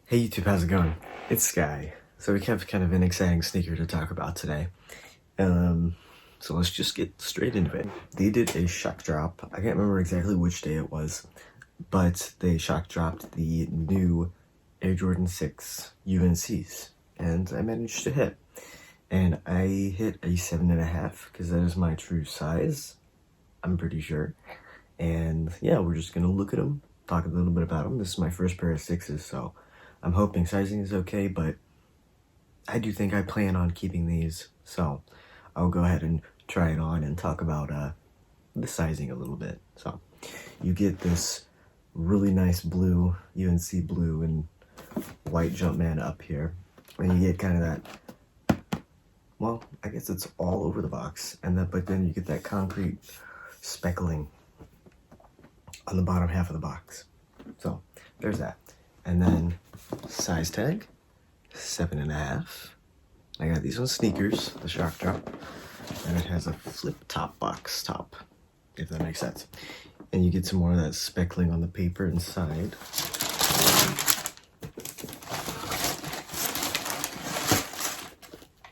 Hey YouTube, how's it going? It's Sky. So we have kind of an exciting sneaker to talk about today. So let's just get straight into it. They did a shock drop. I can't remember exactly which day it was, but they shock dropped the new Air Jordan 6 UNCs, and I managed to hit. And I hit a 7.5 because that is my true size, I'm pretty sure. And yeah, we're just gonna look at them, talk a little bit about them. This is my first pair of sixes, so I'm hoping sizing is okay, but I do think I plan on keeping these, so I'll go ahead and try it on and talk about the sizing a little bit. So you get this really nice blue, UNC blue and white Jumpman up here, and you get kind of that, well, I guess it's all over the box, but then you get that concrete speckling on the bottom half of the box. So there's that. And then size tag, 7.5. I got these on sneakers, the shock drop, and it has a flip top box top, if that makes sense. And you get some more of that speckling on the paper inside.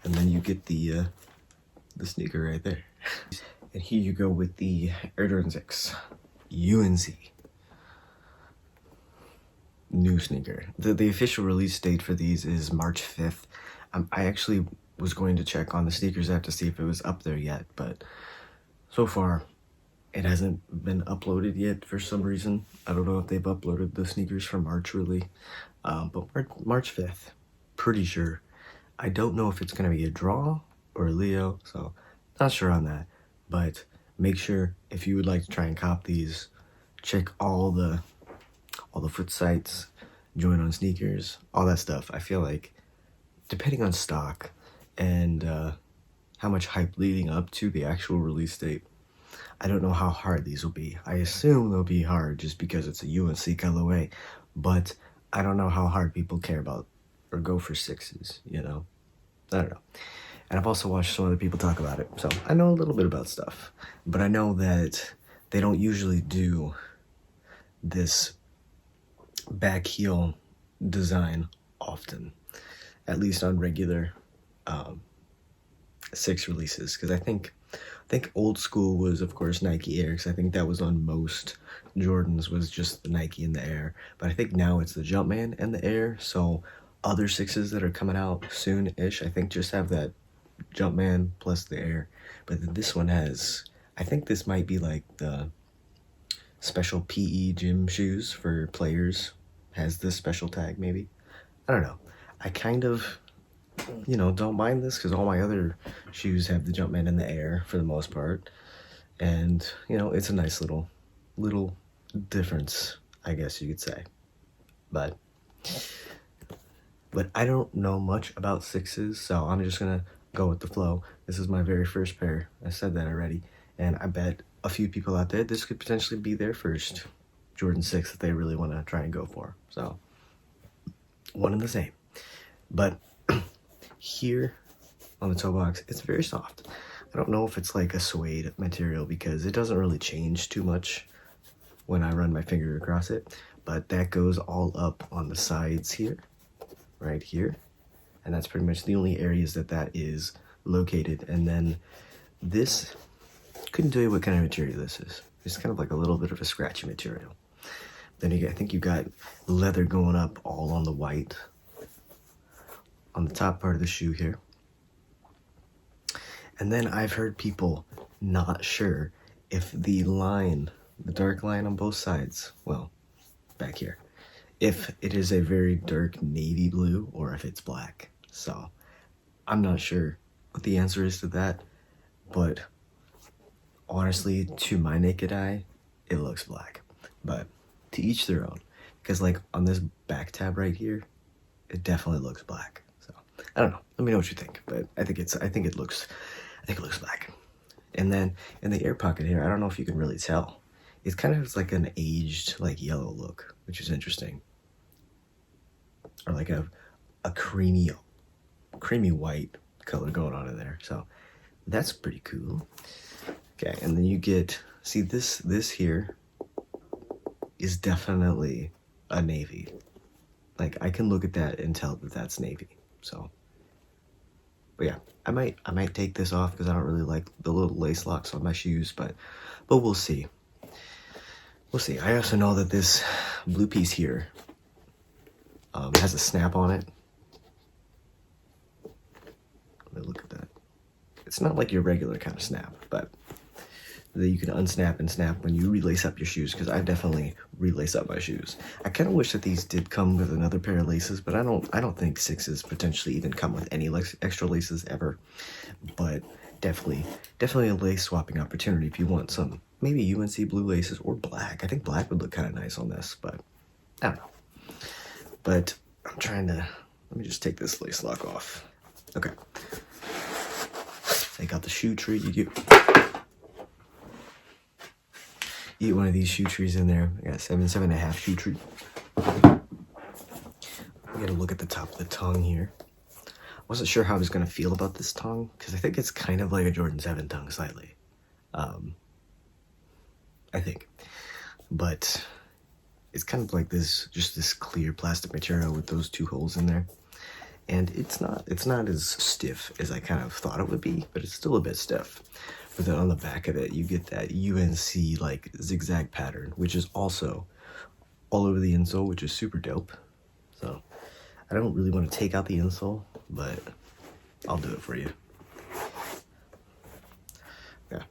And then you get the sneaker right there. And here you go with the Air Jordan 6 UNC. New sneaker. The official release date for these is March 5th. I actually was going to check on the sneakers app to see if it was up there yet, but so far it hasn't been uploaded yet for some reason. I don't know if they've uploaded the sneakers for March really, but March 5th, pretty sure. I don't know if it's going to be a draw or a Leo, so not sure on that, but make sure if you would like to try and cop these, check all the foot sites, join on sneakers, all that stuff. I feel like depending on stock and how much hype leading up to the actual release date, I don't know how hard these will be. I assume they'll be hard just because it's a UNC colorway, but I don't know how hard people care about or go for sixes, you know? I don't know. And I've also watched some other people talk about it, so I know a little bit about stuff. But I know that they don't usually do this back heel design often, at least on regular six releases, because I think old school was of course Nike Air, because I think that was on most Jordans, was just the Nike and the Air, but I think now it's the Jumpman and the Air. So other sixes that are coming out soon-ish, I think just have that Jumpman plus the Air, but then this one has, I think this might be like the special PE gym shoes for players, has this special tag maybe. I don't know. I kind of, don't mind this because all my other shoes have the Jumpman in the Air for the most part, and it's a nice little difference, I guess you could say. But I don't know much about sixes, so I'm just gonna go with the flow. This is my very first pair. I said that already, and I bet a few people out there, this could potentially be their first Jordan 6 that they really want to try and go for. So, one and the same. But here on the toe box, it's very soft. I don't know if it's like a suede material because it doesn't really change too much when I run my finger across it, but that goes all up on the sides here, right here. And that's pretty much the only areas that is located. And then this, couldn't tell you what kind of material this is. It's kind of like a little bit of a scratchy material. Then I think you got leather going up all on the white on the top part of the shoe here. And then I've heard people not sure if the dark line on both sides, well, back here, if it is a very dark navy blue or if it's black. So I'm not sure what the answer is to that, but honestly, to my naked eye, it looks black. But to each their own, because like on this back tab right here, it definitely looks black. So I don't know. Let me know what you think. But I think it looks black. And then in the air pocket here, I don't know if you can really tell. It kind of has like an aged like yellow look, which is interesting, or like a creamy white color going on in there. So that's pretty cool. Okay, and then you get, see this here is definitely a navy, Like, I can look at that and tell that that's navy. So, but yeah, I might take this off because I don't really like the little lace locks on my shoes, but we'll see. We'll see. I also know that this blue piece here has a snap on it. Let me look at that. It's not like your regular kind of snap, but that you can unsnap and snap when you relace up your shoes, because I definitely relace up my shoes. I kind of wish that these did come with another pair of laces, but I don't think 6s potentially even come with any extra laces ever. But definitely a lace swapping opportunity if you want some maybe UNC blue laces or black. I think black would look kind of nice on this, but I don't know. But I'm trying to, let me just take this lace lock off. Okay. Take out the shoe tree. You get one of these shoe trees in there. I got 7.5 shoe tree. We gotta look at the top of the tongue here. I wasn't sure how I was gonna feel about this tongue because I think it's kind of like a Jordan 7 tongue slightly. I think, but it's kind of like this, just this clear plastic material with those 2 holes in there. And it's not as stiff as I kind of thought it would be, but it's still a bit stiff. But then on the back of it, you get that UNC like zigzag pattern, which is also all over the insole, which is super dope. So I don't really want to take out the insole, but I'll do it for you. Yeah.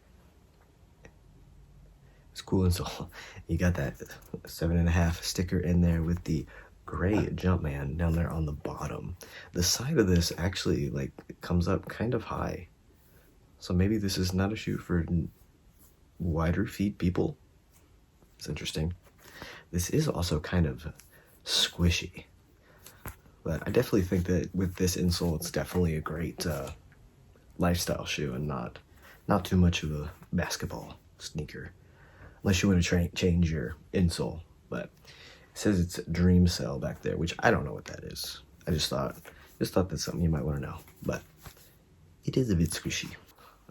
It's cool insole. You got that 7.5 sticker in there with the gray Jumpman down there on the bottom. The side of this actually like comes up kind of high. So maybe this is not a shoe for wider feet people. It's interesting. This is also kind of squishy. But I definitely think that with this insole, it's definitely a great lifestyle shoe and not too much of a basketball sneaker. Unless you want to change your insole. But it says it's Dream Cell back there, which I don't know what that is. I just thought that's something you might want to know. But it is a bit squishy.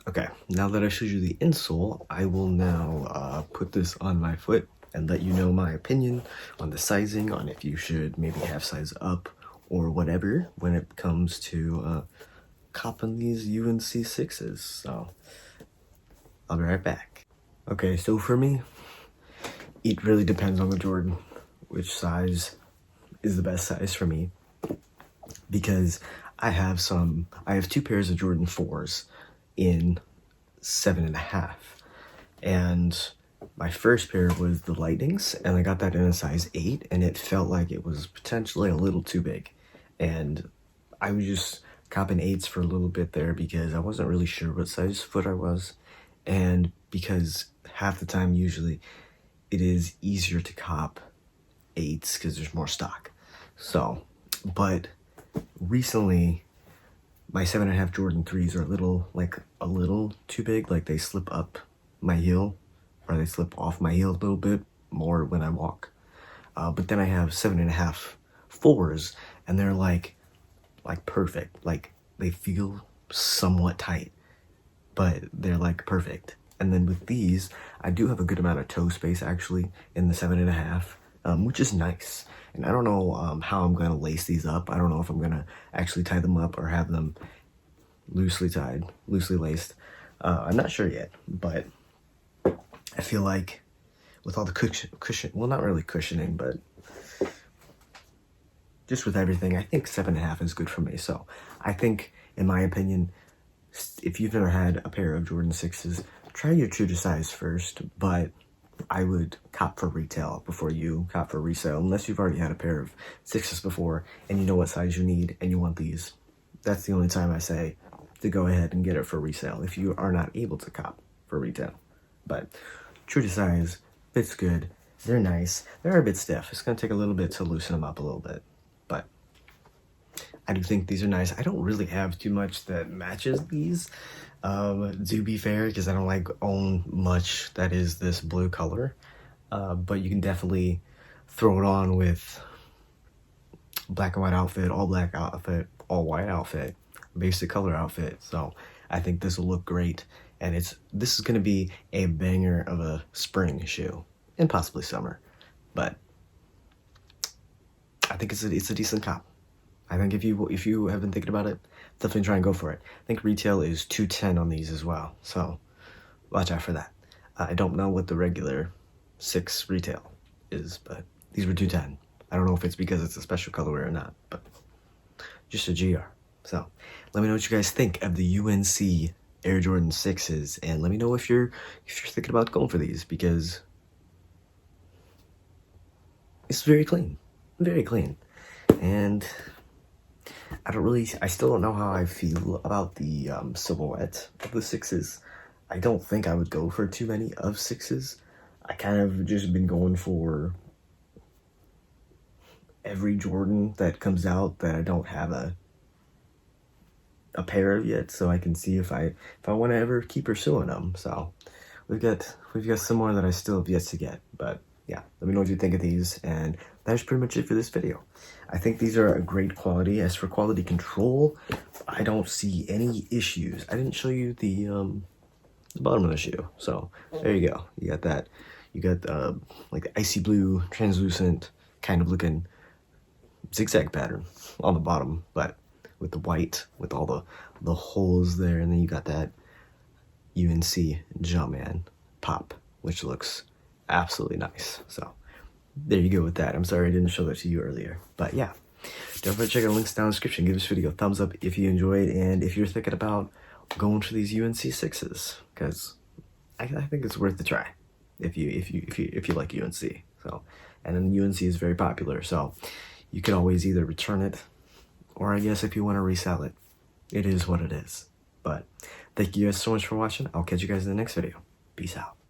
Okay, now that I showed you the insole, I will now put this on my foot and let you know my opinion on the sizing, on if you should maybe half size up or whatever when it comes to copping these UNC 6s. So I'll be right back. Okay, so for me, it really depends on the Jordan, which size is the best size for me, because I have 2 pairs of Jordan 4s in 7.5, and my first pair was the Lightnings, and I got that in a size 8, and it felt like it was potentially a little too big, and I was just copping 8s for a little bit there because I wasn't really sure what size foot I was, and because half the time usually it is easier to cop 8s because there's more stock. So, but recently my 7.5 Jordan 3s are a little too big. Like they slip up my heel, or they slip off my heel a little bit more when I walk. But then I have 7.5 4s, and they're like perfect. Like they feel somewhat tight, but they're like perfect. And then with these, I do have a good amount of toe space actually in the 7.5, which is nice. And I don't know how I'm gonna lace these up. I don't know if I'm gonna actually tie them up or have them loosely laced. I'm not sure yet, but I feel like with all the cushion, well, not really cushioning, but just with everything, I think 7.5 is good for me. So I think, in my opinion, if you've never had a pair of Jordan 6s, try your true to size first, but I would cop for retail before you cop for resale, unless you've already had a pair of 6s before and you know what size you need and you want these. That's the only time I say to go ahead and get it for resale if you are not able to cop for retail. But true to size, fits good, they're nice, they're a bit stiff. It's going to take a little bit to loosen them up a little bit, but I do think these are nice. I don't really have too much that matches these, to be fair, because I don't own much that is this blue color, but you can definitely throw it on with black and white outfit, all black outfit, all white outfit, basic color outfit. So I think this will look great, and this is going to be a banger of a spring shoe and possibly summer, but I think it's a decent cop. I think if you have been thinking about it, definitely try and go for it. I think retail is $210 on these as well, so watch out for that. I don't know what the regular 6 retail is, but these were $210. I don't know if it's because it's a special colorway or not, but just a GR. So let me know what you guys think of the UNC Air Jordan 6s, and let me know if you're thinking about going for these, because it's very clean, and I still don't know how I feel about the silhouette of the 6s. I don't think I would go for too many of 6s. I kind of just been going for every Jordan that comes out that I don't have a pair of yet, so I can see if I want to ever keep pursuing them. So we've got some more that I still have yet to get, but yeah, let me know what you think of these, and that's pretty much it for this video. I think these are a great quality. As for quality control, I don't see any issues. I didn't show you the bottom of the shoe, so there you go. You got that. You got like the icy blue, translucent kind of looking zigzag pattern on the bottom, but with the white, with all the holes there, and then you got that UNC Jumpman pop, which looks absolutely nice. So there you go with that. I'm sorry I didn't show that to you earlier, but yeah, don't forget to check out the links down in the description. Give this video a thumbs up if you enjoyed, and if you're thinking about going for these UNC 6s, because I think it's worth the try if you like UNC. So, and then UNC is very popular, so you can always either return it, or I guess if you want to resell it, it is what it is. But thank you guys so much for watching. I'll catch you guys in the next video. Peace out.